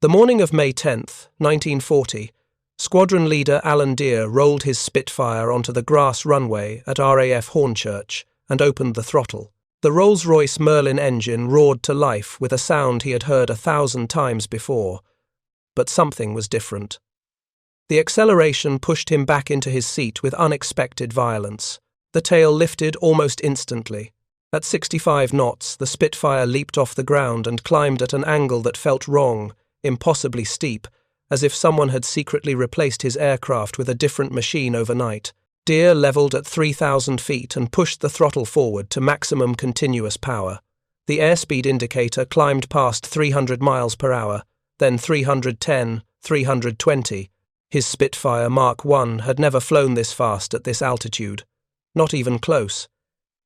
The morning of May 10th, 1940, Squadron Leader Alan Deere rolled his Spitfire onto the grass runway at RAF Hornchurch and opened the throttle. The Rolls-Royce Merlin engine roared to life with a sound he had heard 1,000 times before, but something was different. The acceleration pushed him back into his seat with unexpected violence. The tail lifted almost instantly. At 65 knots, the Spitfire leaped off the ground and climbed at an angle that felt wrong, impossibly steep, as if someone had secretly replaced his aircraft with a different machine overnight. Deere leveled at 3,000 feet and pushed the throttle forward to maximum continuous power. The airspeed indicator climbed past 300 miles per hour, then 310, 320. His Spitfire Mark I had never flown this fast at this altitude. Not even close.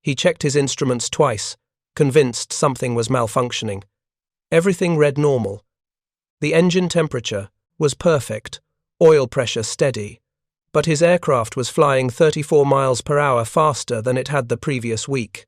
He checked his instruments twice, convinced something was malfunctioning. Everything read normal. The engine temperature was perfect, oil pressure steady, but his aircraft was flying 34 miles per hour faster than it had the previous week.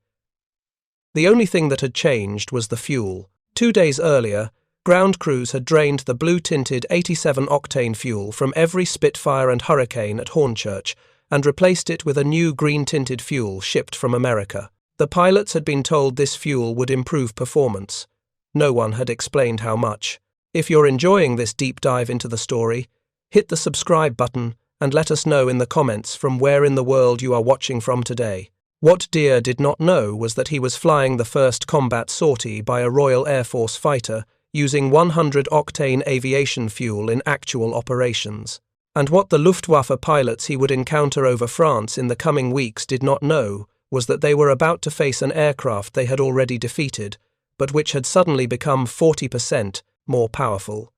The only thing that had changed was the fuel. 2 days earlier, ground crews had drained the blue-tinted 87-octane fuel from every Spitfire and Hurricane at Hornchurch and replaced it with a new green-tinted fuel shipped from America. The pilots had been told this fuel would improve performance. No one had explained how much. If you're enjoying this deep dive into the story, hit the subscribe button and let us know in the comments from where in the world you are watching from today. What Deere did not know was that he was flying the first combat sortie by a Royal Air Force fighter using 100-octane aviation fuel in actual operations. And what the Luftwaffe pilots he would encounter over France in the coming weeks did not know was that they were about to face an aircraft they had already defeated, but which had suddenly become 40% more powerful.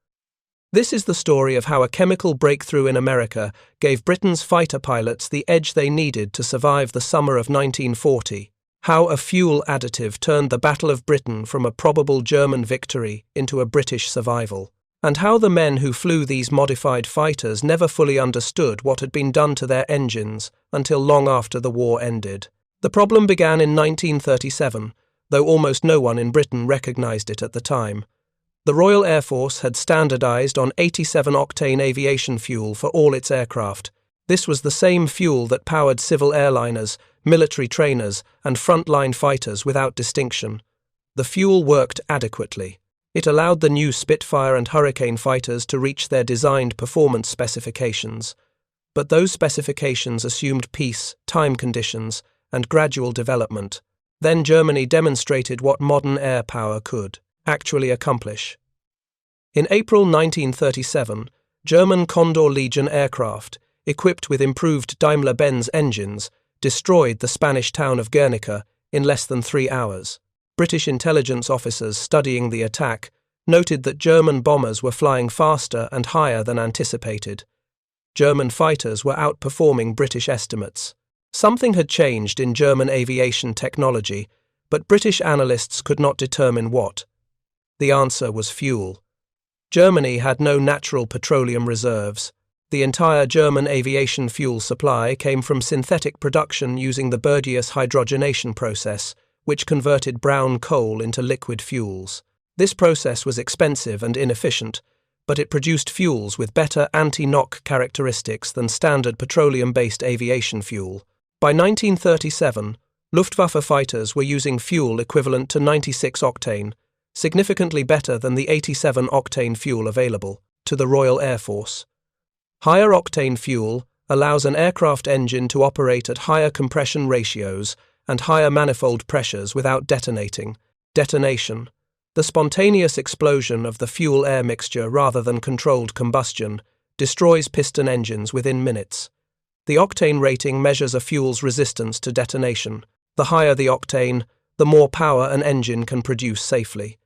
This is the story of how a chemical breakthrough in America gave Britain's fighter pilots the edge they needed to survive the summer of 1940, how a fuel additive turned the Battle of Britain from a probable German victory into a British survival, and how the men who flew these modified fighters never fully understood what had been done to their engines until long after the war ended. The problem began in 1937, though almost no one in Britain recognized it at the time. The Royal Air Force had standardized on 87-octane aviation fuel for all its aircraft. This was the same fuel that powered civil airliners, military trainers, and frontline fighters without distinction. The fuel worked adequately. It allowed the new Spitfire and Hurricane fighters to reach their designed performance specifications. But those specifications assumed peace, time conditions, and gradual development. Then Germany demonstrated what modern air power could actually accomplish. In April 1937, German Condor Legion aircraft, equipped with improved Daimler-Benz engines, destroyed the Spanish town of Guernica in less than 3 hours. British intelligence officers studying the attack noted that German bombers were flying faster and higher than anticipated. German fighters were outperforming British estimates. Something had changed in German aviation technology, but British analysts could not determine what. The answer was fuel. Germany had no natural petroleum reserves. The entire German aviation fuel supply came from synthetic production using the Bergius hydrogenation process, which converted brown coal into liquid fuels. This process was expensive and inefficient, but it produced fuels with better anti-knock characteristics than standard petroleum-based aviation fuel. By 1937, Luftwaffe fighters were using fuel equivalent to 96-octane, significantly better than the 87-octane fuel available to the Royal Air Force. Higher octane fuel allows an aircraft engine to operate at higher compression ratios and higher manifold pressures without detonating. Detonation, the spontaneous explosion of the fuel-air mixture rather than controlled combustion, destroys piston engines within minutes. The octane rating measures a fuel's resistance to detonation. The higher the octane, the more power an engine can produce safely.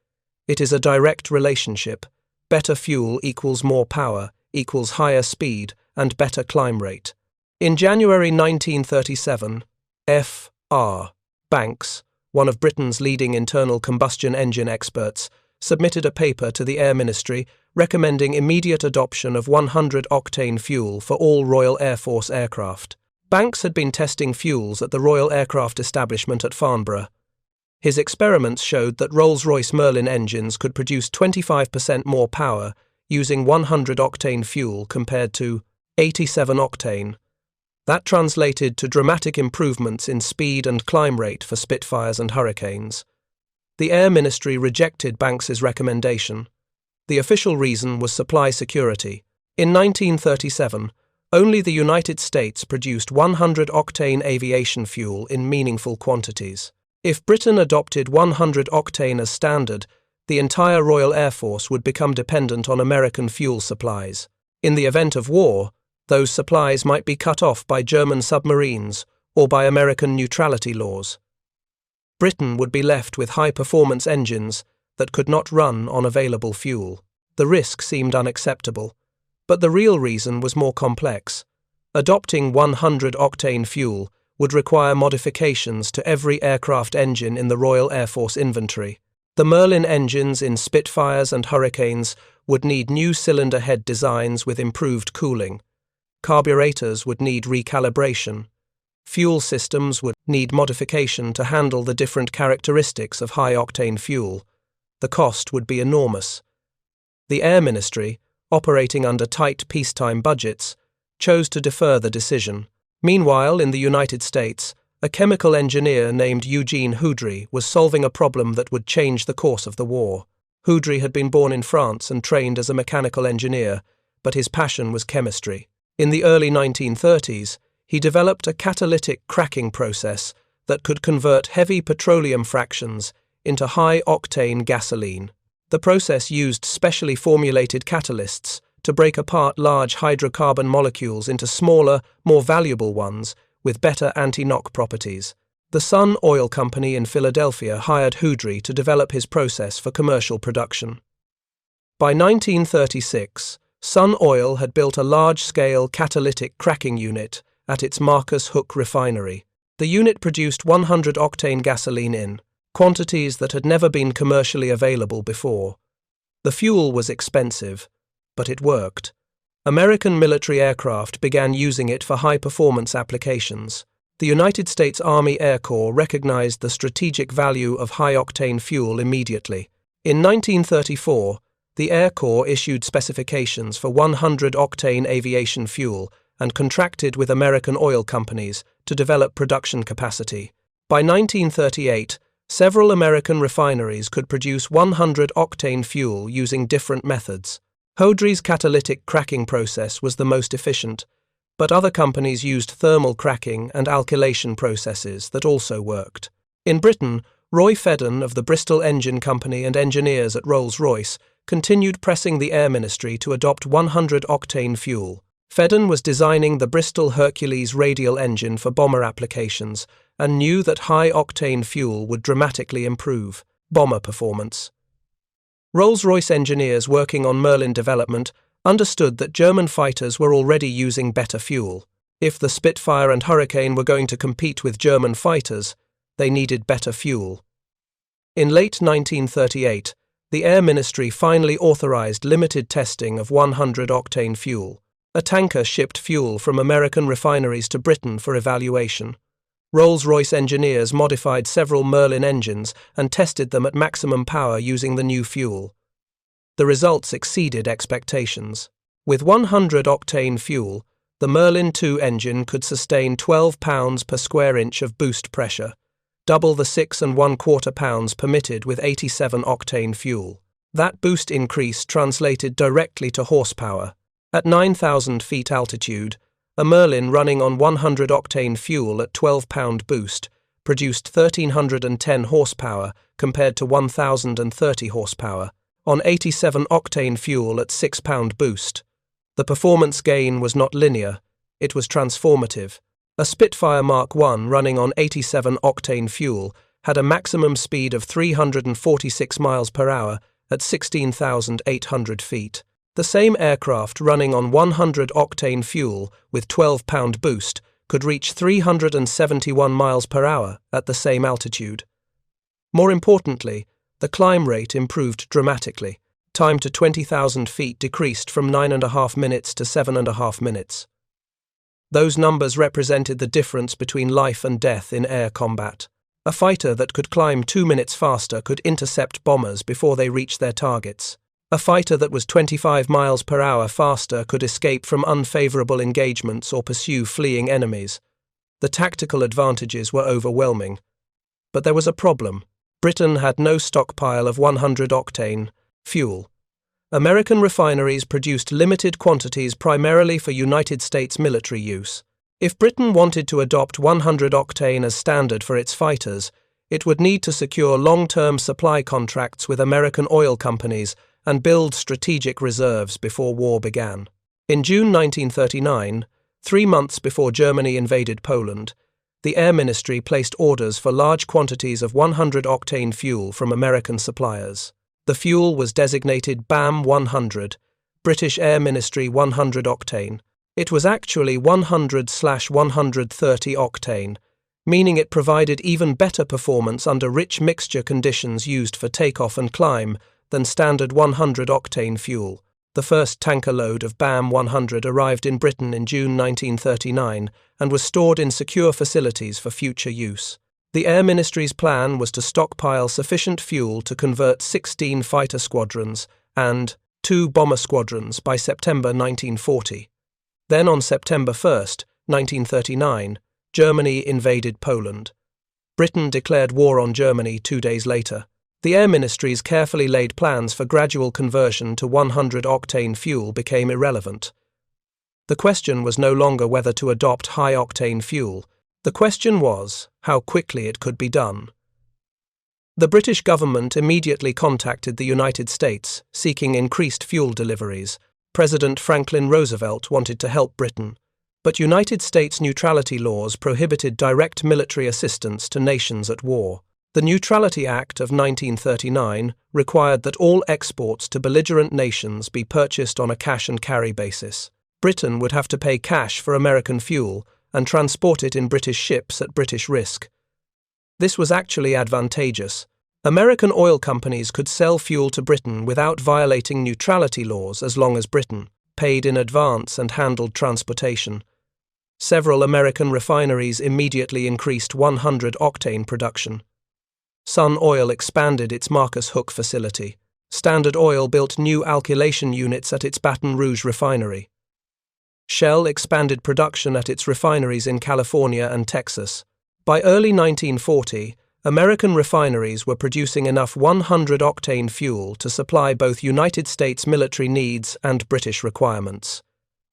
It is a direct relationship. Better fuel equals more power, equals higher speed, and better climb rate. In January 1937, F.R. Banks, one of Britain's leading internal combustion engine experts, submitted a paper to the Air Ministry recommending immediate adoption of 100-octane fuel for all Royal Air Force aircraft. Banks had been testing fuels at the Royal Aircraft Establishment at Farnborough. His experiments showed that Rolls-Royce Merlin engines could produce 25% more power using 100 octane fuel compared to 87 octane. That translated to dramatic improvements in speed and climb rate for Spitfires and Hurricanes. The Air Ministry rejected Banks's recommendation. The official reason was supply security. In 1937, only the United States produced 100 octane aviation fuel in meaningful quantities. If Britain adopted 100 octane as standard, the entire Royal Air Force would become dependent on American fuel supplies. In the event of war, those supplies might be cut off by German submarines or by American neutrality laws. Britain would be left with high-performance engines that could not run on available fuel. The risk seemed unacceptable, but the real reason was more complex. Adopting 100 octane fuel would require modifications to every aircraft engine in the Royal Air Force inventory. The Merlin engines in Spitfires and Hurricanes would need new cylinder head designs with improved cooling. Carburetors would need recalibration. Fuel systems would need modification to handle the different characteristics of high-octane fuel. The cost would be enormous. The Air Ministry, operating under tight peacetime budgets, chose to defer the decision. Meanwhile, in the United States, a chemical engineer named Eugene Houdry was solving a problem that would change the course of the war. Houdry had been born in France and trained as a mechanical engineer, but his passion was chemistry. In the early 1930s, he developed a catalytic cracking process that could convert heavy petroleum fractions into high-octane gasoline. The process used specially formulated catalysts to break apart large hydrocarbon molecules into smaller, more valuable ones with better anti-knock properties. The Sun Oil Company in Philadelphia hired Houdry to develop his process for commercial production. By 1936, Sun Oil had built a large-scale catalytic cracking unit at its Marcus Hook refinery. The unit produced 100 octane gasoline in quantities that had never been commercially available before. The fuel was expensive, but it worked. American military aircraft began using it for high-performance applications. The United States Army Air Corps recognized the strategic value of high-octane fuel immediately. In 1934, the Air Corps issued specifications for 100 octane aviation fuel and contracted with American oil companies to develop production capacity. By 1938, several American refineries could produce 100 octane fuel using different methods. Houdry's catalytic cracking process was the most efficient, but other companies used thermal cracking and alkylation processes that also worked. In Britain, Roy Fedden of the Bristol Engine Company and engineers at Rolls-Royce continued pressing the Air Ministry to adopt 100 octane fuel. Fedden was designing the Bristol Hercules radial engine for bomber applications and knew that high-octane fuel would dramatically improve bomber performance. Rolls-Royce engineers working on Merlin development understood that German fighters were already using better fuel. If the Spitfire and Hurricane were going to compete with German fighters, they needed better fuel. In late 1938, the Air Ministry finally authorized limited testing of 100 octane fuel. A tanker shipped fuel from American refineries to Britain for evaluation. Rolls-Royce engineers modified several Merlin engines and tested them at maximum power using the new fuel. The results exceeded expectations. With 100 octane fuel, the Merlin II engine could sustain 12 pounds per square inch of boost pressure, double the 6 1/4 pounds permitted with 87 octane fuel. That boost increase translated directly to horsepower. At 9,000 feet altitude, a Merlin running on 100 octane fuel at 12-pound boost produced 1,310 horsepower compared to 1,030 horsepower. On 87 octane fuel at 6-pound boost, the performance gain was not linear, it was transformative. A Spitfire Mark I running on 87 octane fuel had a maximum speed of 346 miles per hour at 16,800 feet. The same aircraft running on 100 octane fuel with 12-pound boost could reach 371 miles per hour at the same altitude. More importantly, the climb rate improved dramatically. Time to 20,000 feet decreased from 9.5 minutes to 7.5 minutes. Those numbers represented the difference between life and death in air combat. A fighter that could climb 2 minutes faster could intercept bombers before they reached their targets. A fighter that was 25 miles per hour faster could escape from unfavorable engagements or pursue fleeing enemies. The tactical advantages were overwhelming. But there was a problem. Britain had no stockpile of 100-octane fuel. American refineries produced limited quantities primarily for United States military use. If Britain wanted to adopt 100-octane as standard for its fighters, it would need to secure long-term supply contracts with American oil companies and build strategic reserves before war began. In June 1939, 3 months before Germany invaded Poland, the Air Ministry placed orders for large quantities of 100-octane fuel from American suppliers. The fuel was designated BAM 100, British Air Ministry 100-octane. It was actually 100/130 octane, meaning it provided even better performance under rich mixture conditions used for takeoff and climb than standard 100-octane fuel. The first tanker load of BAM 100 arrived in Britain in June 1939 and was stored in secure facilities for future use. The Air Ministry's plan was to stockpile sufficient fuel to convert 16 fighter squadrons and 2 bomber squadrons by September 1940. Then on September 1, 1939, Germany invaded Poland. Britain declared war on Germany 2 days later. The Air Ministry's carefully laid plans for gradual conversion to 100-octane fuel became irrelevant. The question was no longer whether to adopt high-octane fuel. The question was how quickly it could be done. The British government immediately contacted the United States, seeking increased fuel deliveries. President Franklin Roosevelt wanted to help Britain, but United States neutrality laws prohibited direct military assistance to nations at war. The Neutrality Act of 1939 required that all exports to belligerent nations be purchased on a cash-and-carry basis. Britain would have to pay cash for American fuel and transport it in British ships at British risk. This was actually advantageous. American oil companies could sell fuel to Britain without violating neutrality laws as long as Britain paid in advance and handled transportation. Several American refineries immediately increased 100-octane production. Sun Oil expanded its Marcus Hook facility. Standard Oil built new alkylation units at its Baton Rouge refinery. Shell expanded production at its refineries in California and Texas. By early 1940, American refineries were producing enough 100-octane fuel to supply both United States military needs and British requirements.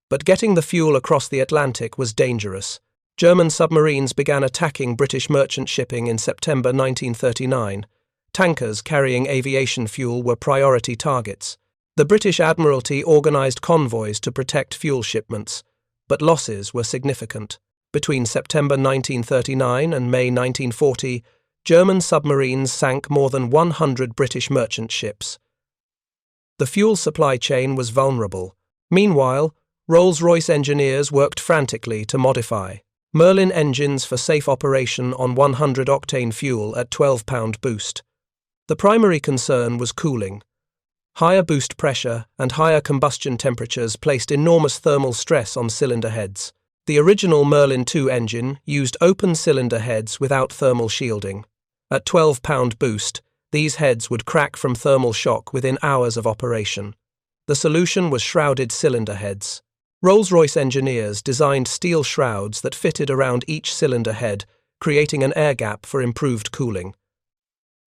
But getting the fuel across the Atlantic was dangerous. German submarines began attacking British merchant shipping in September 1939. Tankers carrying aviation fuel were priority targets. The British Admiralty organised convoys to protect fuel shipments, but losses were significant. Between September 1939 and May 1940, German submarines sank more than 100 British merchant ships. The fuel supply chain was vulnerable. Meanwhile, Rolls-Royce engineers worked frantically to modify Merlin engines for safe operation on 100-octane fuel at 12-pound boost. The primary concern was cooling. Higher boost pressure and higher combustion temperatures placed enormous thermal stress on cylinder heads. The original Merlin II engine used open cylinder heads without thermal shielding. At 12-pound boost, these heads would crack from thermal shock within hours of operation. The solution was shrouded cylinder heads. Rolls-Royce engineers designed steel shrouds that fitted around each cylinder head, creating an air gap for improved cooling.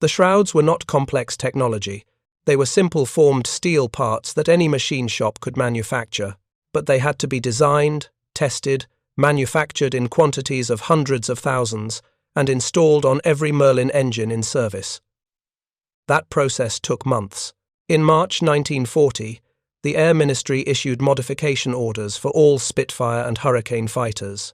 The shrouds were not complex technology. They were simple formed steel parts that any machine shop could manufacture, but they had to be designed, tested, manufactured in quantities of hundreds of thousands, and installed on every Merlin engine in service. That process took months. In March 1940, the Air Ministry issued modification orders for all Spitfire and Hurricane fighters.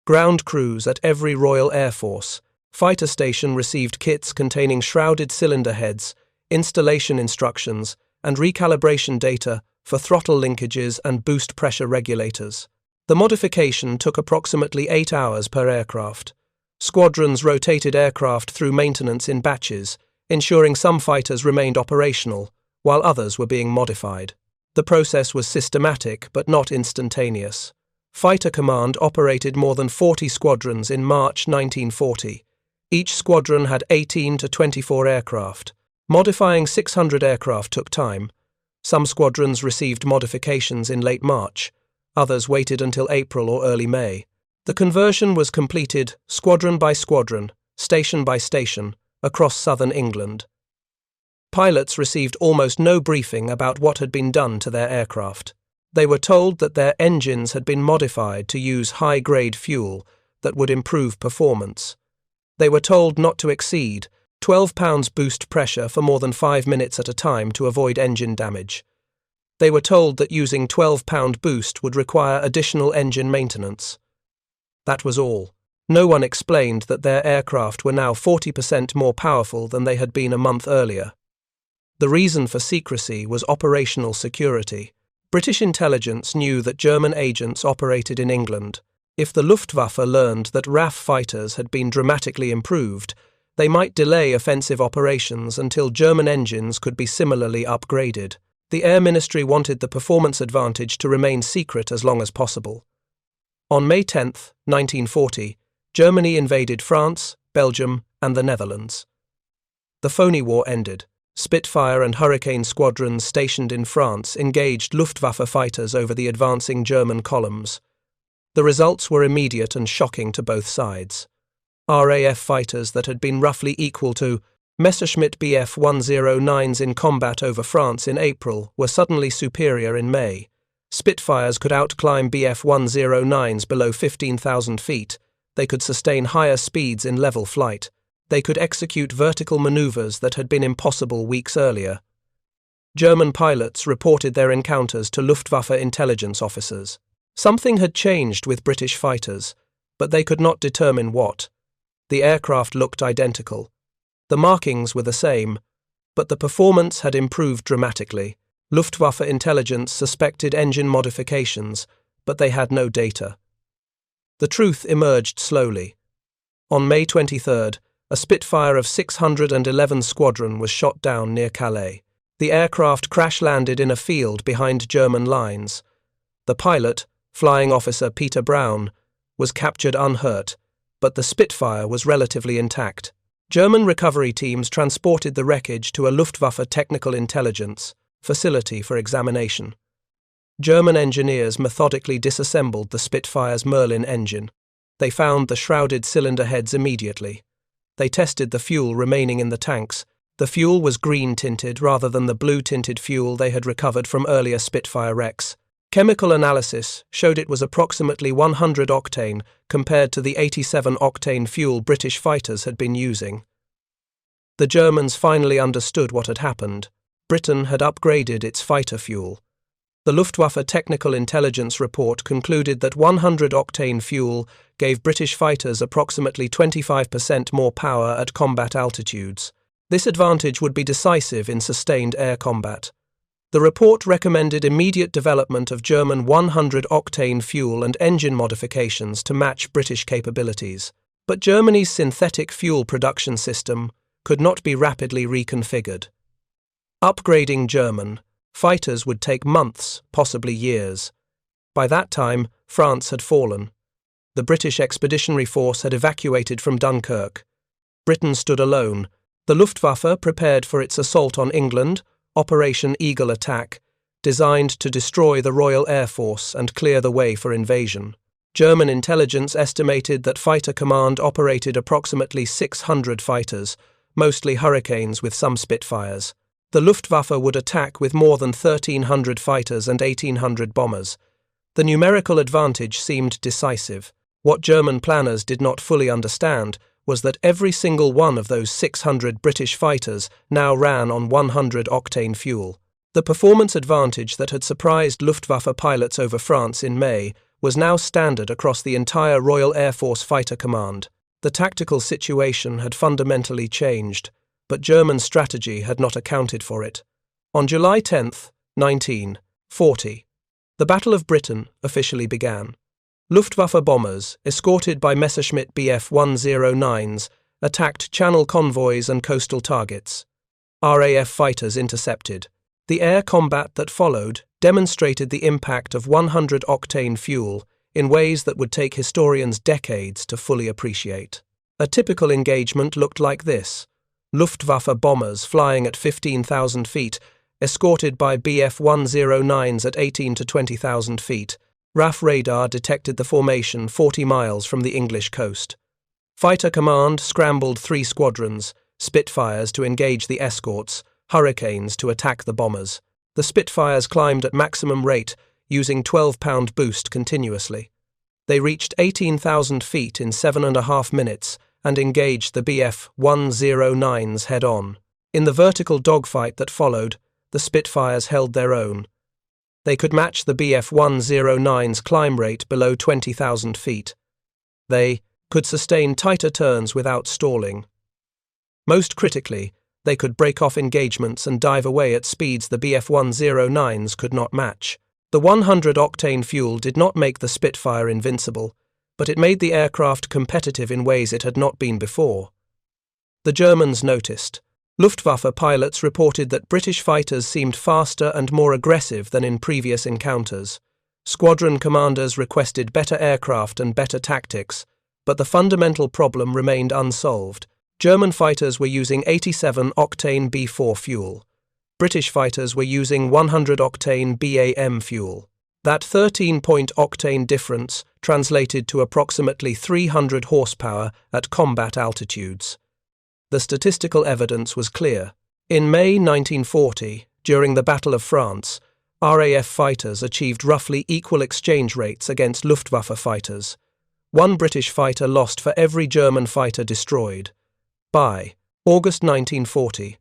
Ground crews at every Royal Air Force fighter station received kits containing shrouded cylinder heads, installation instructions, and recalibration data for throttle linkages and boost pressure regulators. The modification took approximately 8 hours per aircraft. Squadrons rotated aircraft through maintenance in batches, ensuring some fighters remained operational, while others were being modified. The process was systematic but not instantaneous. Fighter Command operated more than 40 squadrons in March 1940. Each squadron had 18 to 24 aircraft. Modifying 600 aircraft took time. Some squadrons received modifications in late March, others waited until April or early May. The conversion was completed squadron by squadron, station by station, across southern England. Pilots received almost no briefing about what had been done to their aircraft. They were told that their engines had been modified to use high-grade fuel that would improve performance. They were told not to exceed 12 pounds boost pressure for more than 5 minutes at a time to avoid engine damage. They were told that using 12-pound boost would require additional engine maintenance. That was all. No one explained that their aircraft were now 40% more powerful than they had been a month earlier. The reason for secrecy was operational security. British intelligence knew that German agents operated in England. If the Luftwaffe learned that RAF fighters had been dramatically improved, they might delay offensive operations until German engines could be similarly upgraded. The Air Ministry wanted the performance advantage to remain secret as long as possible. On May 10, 1940, Germany invaded France, Belgium, and the Netherlands. The phony war ended. Spitfire and Hurricane squadrons stationed in France engaged Luftwaffe fighters over the advancing German columns. The results were immediate and shocking to both sides. RAF fighters that had been roughly equal to Messerschmitt Bf 109s in combat over France in April were suddenly superior in May. Spitfires could outclimb Bf 109s below 15,000 feet. They could sustain higher speeds in level flight. They could execute vertical maneuvers that had been impossible weeks earlier. German pilots reported their encounters to Luftwaffe intelligence officers. Something had changed with British fighters, but they could not determine what. The aircraft looked identical. The markings were the same, but the performance had improved dramatically. Luftwaffe intelligence suspected engine modifications, but they had no data. The truth emerged slowly. On May 23rd, a Spitfire of 611 Squadron was shot down near Calais. The aircraft crash-landed in a field behind German lines. The pilot, Flying Officer Peter Brown, was captured unhurt, but the Spitfire was relatively intact. German recovery teams transported the wreckage to a Luftwaffe technical intelligence facility for examination. German engineers methodically disassembled the Spitfire's Merlin engine. They found the shrouded cylinder heads immediately. They tested the fuel remaining in the tanks. The fuel was green-tinted rather than the blue-tinted fuel they had recovered from earlier Spitfire wrecks. Chemical analysis showed it was approximately 100 octane compared to the 87 octane fuel British fighters had been using. The Germans finally understood what had happened. Britain had upgraded its fighter fuel. The Luftwaffe Technical Intelligence Report concluded that 100 octane fuel gave British fighters approximately 25% more power at combat altitudes. This advantage would be decisive in sustained air combat. The report recommended immediate development of German 100 octane fuel and engine modifications to match British capabilities. But Germany's synthetic fuel production system could not be rapidly reconfigured. Upgrading German fighters would take months, possibly years. By that time, France had fallen. The British Expeditionary Force had evacuated from Dunkirk. Britain stood alone. The Luftwaffe prepared for its assault on England, Operation Eagle Attack, designed to destroy the Royal Air Force and clear the way for invasion. German intelligence estimated that Fighter Command operated approximately 600 fighters, mostly Hurricanes with some Spitfires. The Luftwaffe would attack with more than 1,300 fighters and 1,800 bombers. The numerical advantage seemed decisive. What German planners did not fully understand was that every single one of those 600 British fighters now ran on 100 octane fuel. The performance advantage that had surprised Luftwaffe pilots over France in May was now standard across the entire Royal Air Force Fighter Command. The tactical situation had fundamentally changed, but German strategy had not accounted for it. On July 10, 1940, the Battle of Britain officially began. Luftwaffe bombers, escorted by Messerschmitt Bf 109s, attacked channel convoys and coastal targets. RAF fighters intercepted. The air combat that followed demonstrated the impact of 100 octane fuel in ways that would take historians decades to fully appreciate. A typical engagement looked like this. Luftwaffe bombers flying at 15,000 feet, escorted by Bf-109s at 18 to 20,000 feet. RAF radar detected the formation 40 miles from the English coast. Fighter Command scrambled 3 squadrons, Spitfires to engage the escorts, Hurricanes to attack the bombers. The Spitfires climbed at maximum rate, using 12-pound boost continuously. They reached 18,000 feet in 7.5 minutes and engaged the Bf-109s head-on. In the vertical dogfight that followed, the Spitfires held their own. They could match the Bf-109's climb rate below 20,000 feet. They could sustain tighter turns without stalling. Most critically, they could break off engagements and dive away at speeds the Bf-109s could not match. The 100-octane fuel did not make the Spitfire invincible, but it made the aircraft competitive in ways it had not been before. The Germans noticed. Luftwaffe pilots reported that British fighters seemed faster and more aggressive than in previous encounters. Squadron commanders requested better aircraft and better tactics, but the fundamental problem remained unsolved. German fighters were using 87-octane B4 fuel. British fighters were using 100-octane BAM fuel. That 13-point octane difference translated to approximately 300 horsepower at combat altitudes. The statistical evidence was clear. In May 1940, during the Battle of France, RAF fighters achieved roughly equal exchange rates against Luftwaffe fighters. 1 British fighter lost for every German fighter destroyed. By August 1940,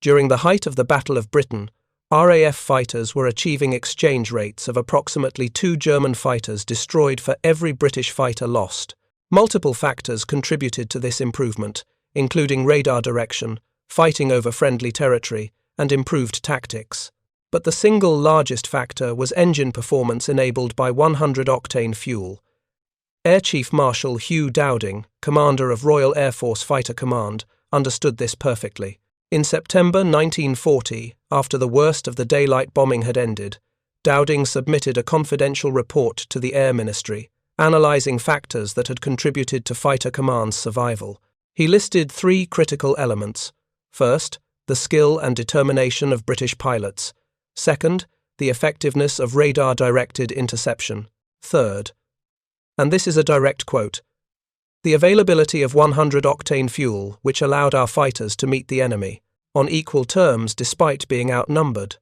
during the height of the Battle of Britain, RAF fighters were achieving exchange rates of approximately 2 German fighters destroyed for every British fighter lost. Multiple factors contributed to this improvement, including radar direction, fighting over friendly territory, and improved tactics. But the single largest factor was engine performance enabled by 100-octane fuel. Air Chief Marshal Hugh Dowding, commander of Royal Air Force Fighter Command, understood this perfectly. In September 1940, after the worst of the daylight bombing had ended, Dowding submitted a confidential report to the Air Ministry, analysing factors that had contributed to Fighter Command's survival. He listed 3 critical elements. First, the skill and determination of British pilots. Second, the effectiveness of radar-directed interception. Third, and this is a direct quote, the availability of 100-octane fuel, which allowed our fighters to meet the enemy on equal terms despite being outnumbered.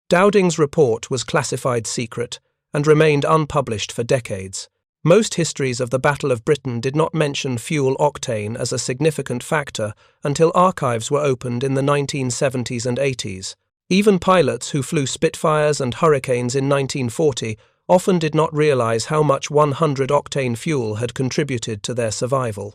Dowding's report was classified secret and remained unpublished for decades. Most histories of the Battle of Britain did not mention fuel octane as a significant factor until archives were opened in the 1970s and 80s. Even pilots who flew Spitfires and Hurricanes in 1940 often did not realize how much 100-octane fuel had contributed to their survival.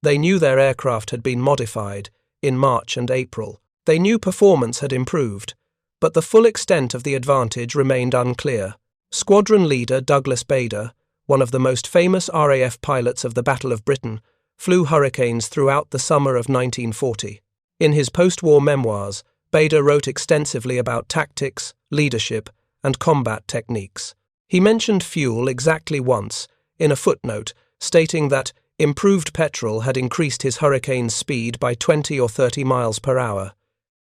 They knew their aircraft had been modified in March and April. They knew performance had improved, but the full extent of the advantage remained unclear. Squadron leader Douglas Bader, one of the most famous RAF pilots of the Battle of Britain, flew Hurricanes throughout the summer of 1940. In his post-war memoirs, Bader wrote extensively about tactics, leadership, and combat techniques. He mentioned fuel exactly once, in a footnote, stating that improved petrol had increased his Hurricane's speed by 20 or 30 miles per hour.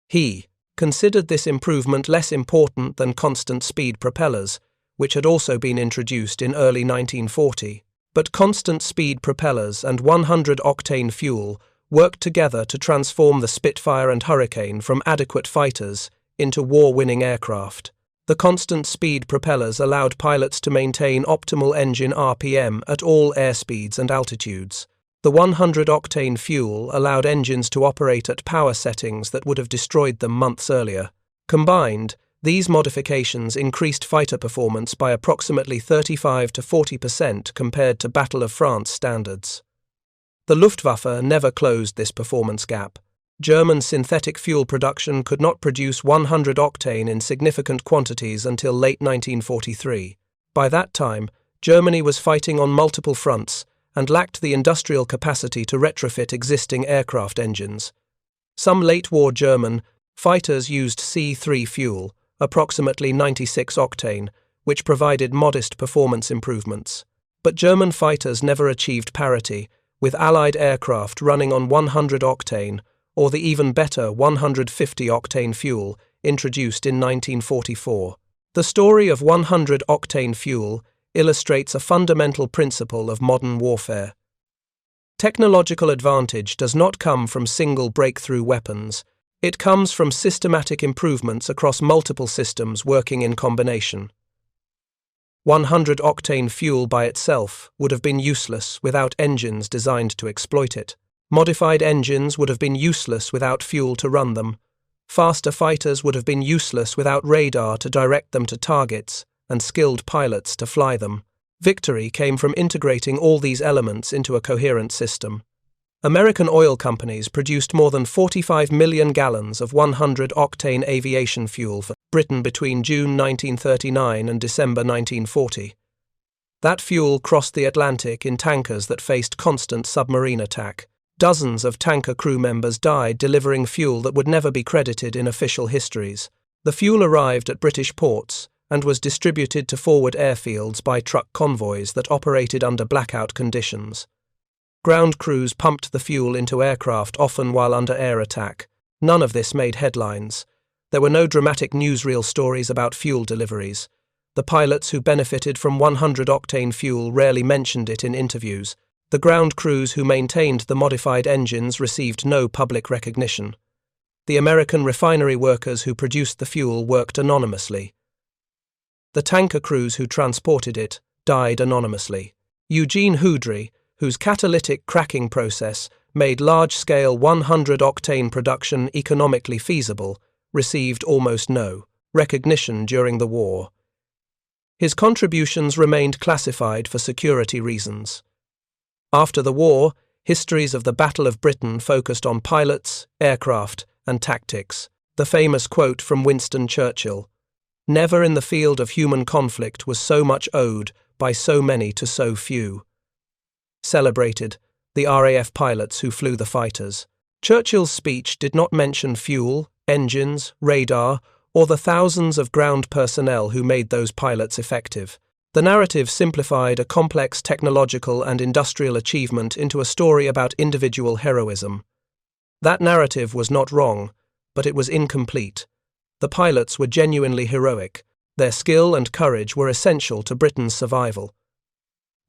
He considered this improvement less important than constant speed propellers, which had also been introduced in early 1940. But constant speed propellers and 100-octane fuel worked together to transform the Spitfire and Hurricane from adequate fighters into war-winning aircraft. The constant speed propellers allowed pilots to maintain optimal engine RPM at all airspeeds and altitudes. The 100-octane fuel allowed engines to operate at power settings that would have destroyed them months earlier. Combined, these modifications increased fighter performance by approximately 35 to 40% compared to Battle of France standards. The Luftwaffe never closed this performance gap. German synthetic fuel production could not produce 100-octane in significant quantities until late 1943. By that time, Germany was fighting on multiple fronts and lacked the industrial capacity to retrofit existing aircraft engines. Some late-war German fighters used C3 fuel, approximately 96-octane, which provided modest performance improvements. But German fighters never achieved parity, with Allied aircraft running on 100-octane or the even better 150-octane fuel introduced in 1944. The story of 100-octane fuel illustrates a fundamental principle of modern warfare. Technological advantage does not come from single breakthrough weapons. It comes from systematic improvements across multiple systems working in combination. 100-octane fuel by itself would have been useless without engines designed to exploit it. Modified engines would have been useless without fuel to run them. Faster fighters would have been useless without radar to direct them to targets and skilled pilots to fly them. Victory came from integrating all these elements into a coherent system. American oil companies produced more than 45 million gallons of 100-octane aviation fuel for Britain between June 1939 and December 1940. That fuel crossed the Atlantic in tankers that faced constant submarine attack. Dozens of tanker crew members died delivering fuel that would never be credited in official histories. The fuel arrived at British ports and was distributed to forward airfields by truck convoys that operated under blackout conditions. Ground crews pumped the fuel into aircraft, often while under air attack. None of this made headlines. There were no dramatic newsreel stories about fuel deliveries. The pilots who benefited from 100-octane fuel rarely mentioned it in interviews. The ground crews who maintained the modified engines received no public recognition. The American refinery workers who produced the fuel worked anonymously. The tanker crews who transported it died anonymously. Eugene Houdry, whose catalytic cracking process made large-scale 100-octane production economically feasible, received almost no recognition during the war. His contributions remained classified for security reasons. After the war, histories of the Battle of Britain focused on pilots, aircraft, and tactics. The famous quote from Winston Churchill, "Never in the field of human conflict was so much owed by so many to so few," celebrated the RAF pilots who flew the fighters. Churchill's speech did not mention fuel, engines, radar, or the thousands of ground personnel who made those pilots effective. The narrative simplified a complex technological and industrial achievement into a story about individual heroism. That narrative was not wrong, but it was incomplete. The pilots were genuinely heroic. Their skill and courage were essential to Britain's survival.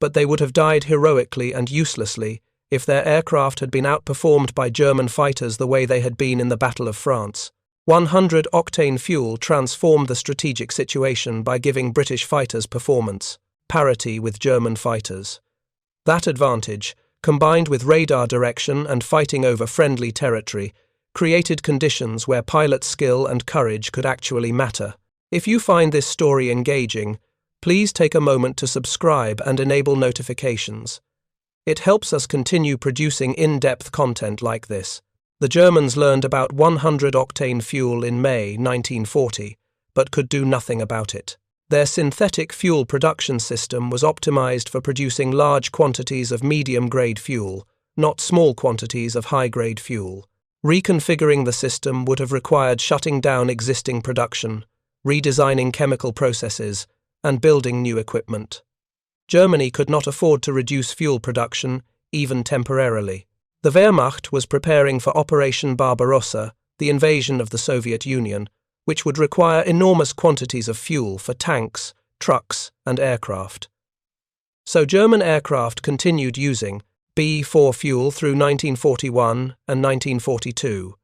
But they would have died heroically and uselessly if their aircraft had been outperformed by German fighters the way they had been in the Battle of France. 100-octane fuel transformed the strategic situation by giving British fighters performance parity with German fighters. That advantage, combined with radar direction and fighting over friendly territory, created conditions where pilot skill and courage could actually matter. If you find this story engaging, please take a moment to subscribe and enable notifications. It helps us continue producing in-depth content like this. The Germans learned about 100-octane fuel in May 1940, but could do nothing about it. Their synthetic fuel production system was optimized for producing large quantities of medium-grade fuel, not small quantities of high-grade fuel. Reconfiguring the system would have required shutting down existing production, redesigning chemical processes, and building new equipment. Germany could not afford to reduce fuel production, even temporarily. The Wehrmacht was preparing for Operation Barbarossa, the invasion of the Soviet Union, which would require enormous quantities of fuel for tanks, trucks, and aircraft. So German aircraft continued using B-4 fuel through 1941 and 1942.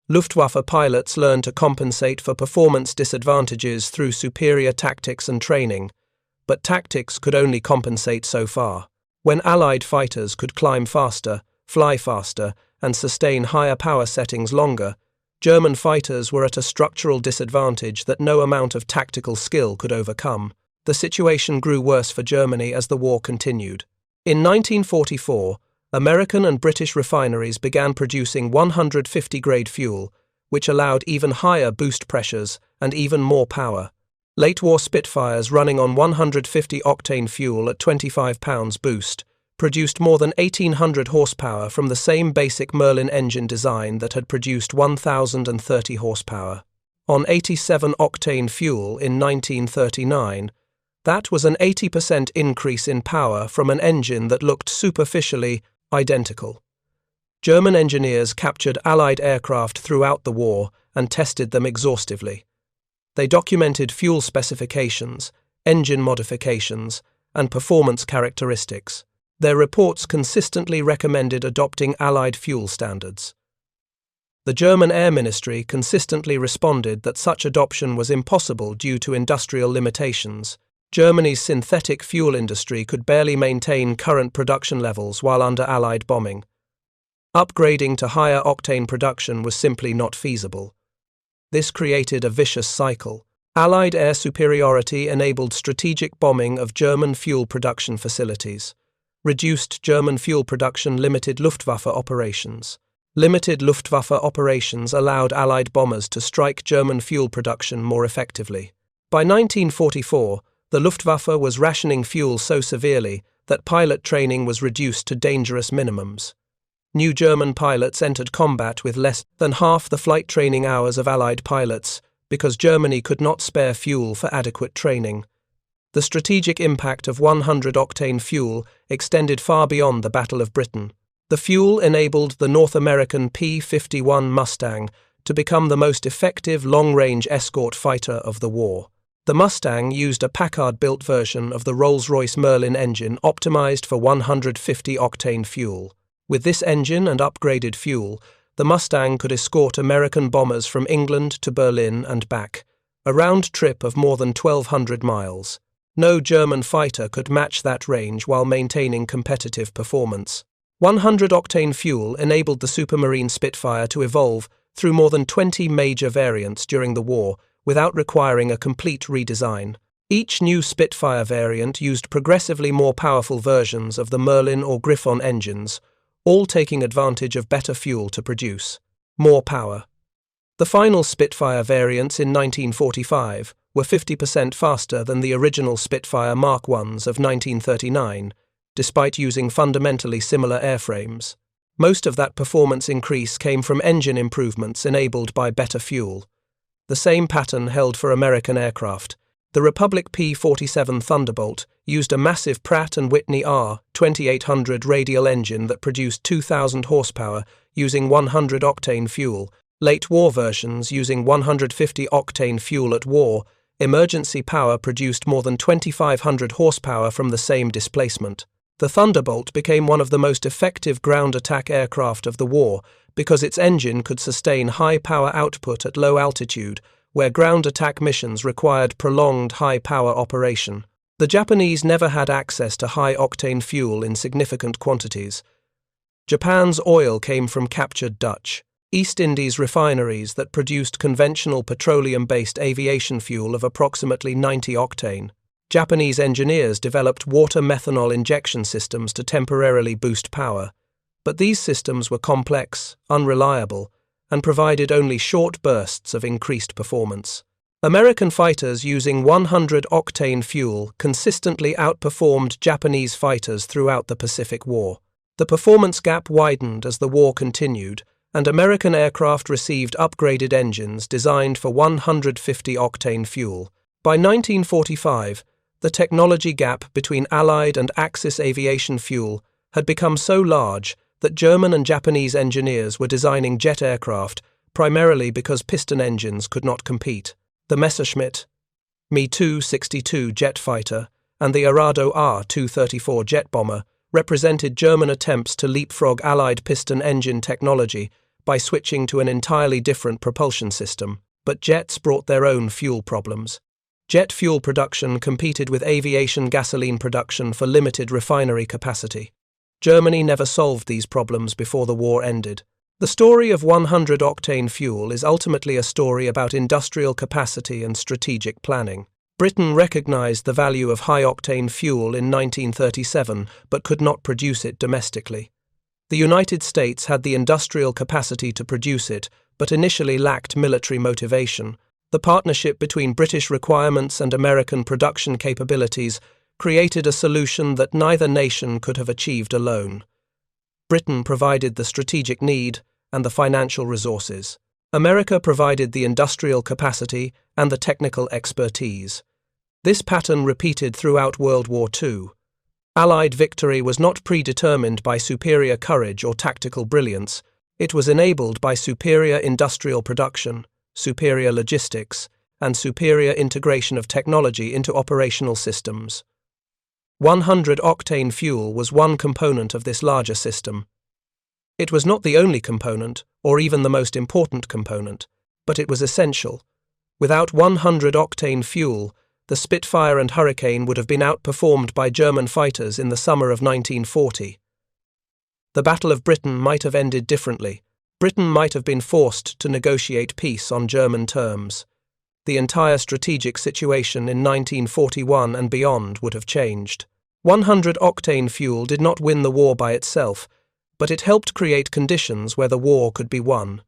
Luftwaffe pilots learned to compensate for performance disadvantages through superior tactics and training, but tactics could only compensate so far. When Allied fighters could climb faster, fly faster, and sustain higher power settings longer, German fighters were at a structural disadvantage that no amount of tactical skill could overcome. The situation grew worse for Germany as the war continued. In 1944, American and British refineries began producing 150-grade fuel, which allowed even higher boost pressures and even more power. Late-war Spitfires running on 150-octane fuel at 25 pounds boost produced more than 1,800 horsepower from the same basic Merlin engine design that had produced 1,030 horsepower. On 87-octane fuel in 1939, that was an 80% increase in power from an engine that looked superficially identical. German engineers captured Allied aircraft throughout the war and tested them exhaustively. They documented fuel specifications, engine modifications, and performance characteristics. Their reports consistently recommended adopting Allied fuel standards. The German Air Ministry consistently responded that such adoption was impossible due to industrial limitations. Germany's synthetic fuel industry could barely maintain current production levels while under Allied bombing. Upgrading to higher octane production was simply not feasible. This created a vicious cycle. Allied air superiority enabled strategic bombing of German fuel production facilities. Reduced German fuel production limited Luftwaffe operations. Limited Luftwaffe operations allowed Allied bombers to strike German fuel production more effectively. By 1944, the Luftwaffe was rationing fuel so severely that pilot training was reduced to dangerous minimums. New German pilots entered combat with less than half the flight training hours of Allied pilots because Germany could not spare fuel for adequate training. The strategic impact of 100-octane fuel extended far beyond the Battle of Britain. The fuel enabled the North American P-51 Mustang to become the most effective long-range escort fighter of the war. The Mustang used a Packard-built version of the Rolls-Royce Merlin engine optimized for 150-octane fuel. With this engine and upgraded fuel, the Mustang could escort American bombers from England to Berlin and back, a round trip of more than 1,200 miles. No German fighter could match that range while maintaining competitive performance. 100-octane fuel enabled the Supermarine Spitfire to evolve through more than 20 major variants during the war without requiring a complete redesign. Each new Spitfire variant used progressively more powerful versions of the Merlin or Griffon engines, all taking advantage of better fuel to produce more power. The final Spitfire variants in 1945 were 50% faster than the original Spitfire Mark Is of 1939, despite using fundamentally similar airframes. Most of that performance increase came from engine improvements enabled by better fuel. The same pattern held for American aircraft. The Republic P-47 Thunderbolt used a massive Pratt & Whitney R-2800 radial engine that produced 2,000 horsepower using 100-octane fuel. Late war versions using 150-octane fuel at war, emergency power produced more than 2,500 horsepower from the same displacement. The Thunderbolt became one of the most effective ground attack aircraft of the war because its engine could sustain high power output at low altitude, where ground attack missions required prolonged high-power operation. The Japanese never had access to high-octane fuel in significant quantities. Japan's oil came from captured Dutch East Indies refineries that produced conventional petroleum-based aviation fuel of approximately 90 octane. Japanese engineers developed water methanol injection systems to temporarily boost power, but these systems were complex, unreliable, and provided only short bursts of increased performance. American fighters using 100-octane fuel consistently outperformed Japanese fighters throughout the Pacific War. The performance gap widened as the war continued, and American aircraft received upgraded engines designed for 150-octane fuel. By 1945, the technology gap between Allied and Axis aviation fuel had become so large that German and Japanese engineers were designing jet aircraft primarily because piston engines could not compete. The Messerschmitt Me-262 jet fighter and the Arado R-234 jet bomber represented German attempts to leapfrog Allied piston engine technology by switching to an entirely different propulsion system, but jets brought their own fuel problems. Jet fuel production competed with aviation gasoline production for limited refinery capacity. Germany never solved these problems before the war ended. The story of 100-octane fuel is ultimately a story about industrial capacity and strategic planning. Britain recognized the value of high-octane fuel in 1937 but could not produce it domestically. The United States had the industrial capacity to produce it but initially lacked military motivation. The partnership between British requirements and American production capabilities created a solution that neither nation could have achieved alone. Britain provided the strategic need and the financial resources. America provided the industrial capacity and the technical expertise. This pattern repeated throughout World War II. Allied victory was not predetermined by superior courage or tactical brilliance. It was enabled by superior industrial production, superior logistics, and superior integration of technology into operational systems. 100-octane fuel was one component of this larger system. It was not the only component, or even the most important component, but it was essential. Without 100-octane fuel, the Spitfire and Hurricane would have been outperformed by German fighters in the summer of 1940. The Battle of Britain might have ended differently. Britain might have been forced to negotiate peace on German terms. The entire strategic situation in 1941 and beyond would have changed. 100-octane fuel did not win the war by itself, but it helped create conditions where the war could be won.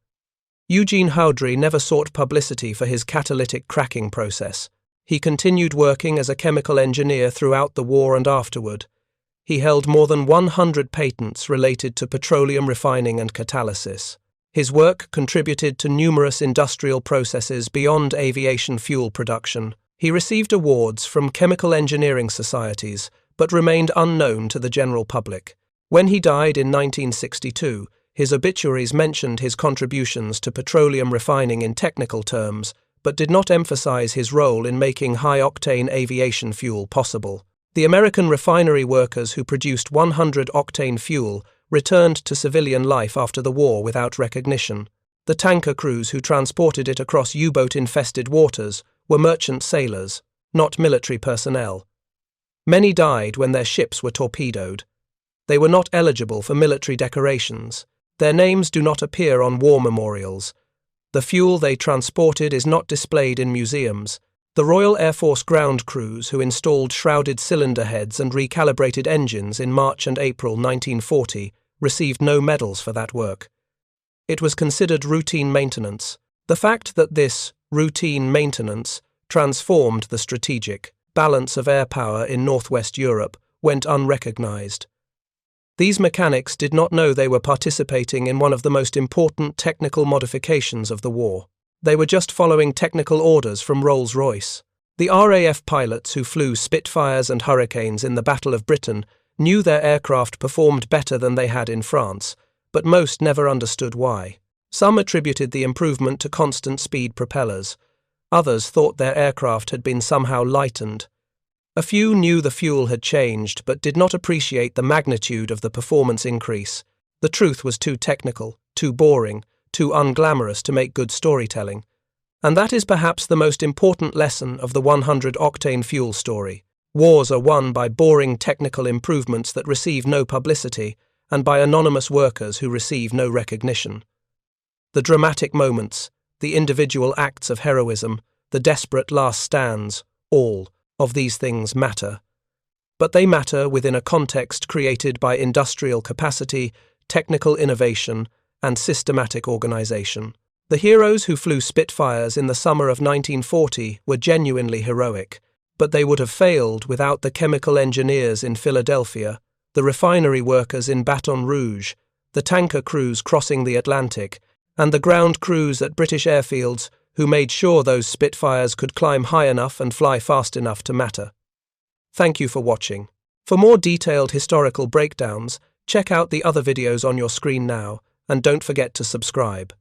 Eugene Houdry never sought publicity for his catalytic cracking process. He continued working as a chemical engineer throughout the war and afterward. He held more than 100 patents related to petroleum refining and catalysis. His work contributed to numerous industrial processes beyond aviation fuel production. He received awards from chemical engineering societies, but remained unknown to the general public. When he died in 1962, his obituaries mentioned his contributions to petroleum refining in technical terms, but did not emphasize his role in making high-octane aviation fuel possible. The American refinery workers who produced 100-octane fuel returned to civilian life after the war without recognition. The tanker crews who transported it across U-boat-infested waters were merchant sailors, not military personnel. Many died when their ships were torpedoed. They were not eligible for military decorations. Their names do not appear on war memorials. The fuel they transported is not displayed in museums. The Royal Air Force ground crews who installed shrouded cylinder heads and recalibrated engines in March and April 1940 received no medals for that work. It was considered routine maintenance. The fact that this routine maintenance transformed the strategic balance of air power in Northwest Europe went unrecognized. These mechanics did not know they were participating in one of the most important technical modifications of the war. They were just following technical orders from Rolls-Royce. The RAF pilots who flew Spitfires and Hurricanes in the Battle of Britain knew their aircraft performed better than they had in France, but most never understood why. Some attributed the improvement to constant speed propellers. Others thought their aircraft had been somehow lightened. A few knew the fuel had changed, but did not appreciate the magnitude of the performance increase. The truth was too technical, too boring, too unglamorous to make good storytelling. And that is perhaps the most important lesson of the 100-octane fuel story. Wars are won by boring technical improvements that receive no publicity, and by anonymous workers who receive no recognition. The dramatic moments, the individual acts of heroism, the desperate last stands, all of these things matter. But they matter within a context created by industrial capacity, technical innovation, and systematic organization. The heroes who flew Spitfires in the summer of 1940 were genuinely heroic, but they would have failed without the chemical engineers in Philadelphia, the refinery workers in Baton Rouge, the tanker crews crossing the Atlantic, and the ground crews at British airfields who made sure those Spitfires could climb high enough and fly fast enough to matter. Thank you for watching. For more detailed historical breakdowns, check out the other videos on your screen now, and don't forget to subscribe.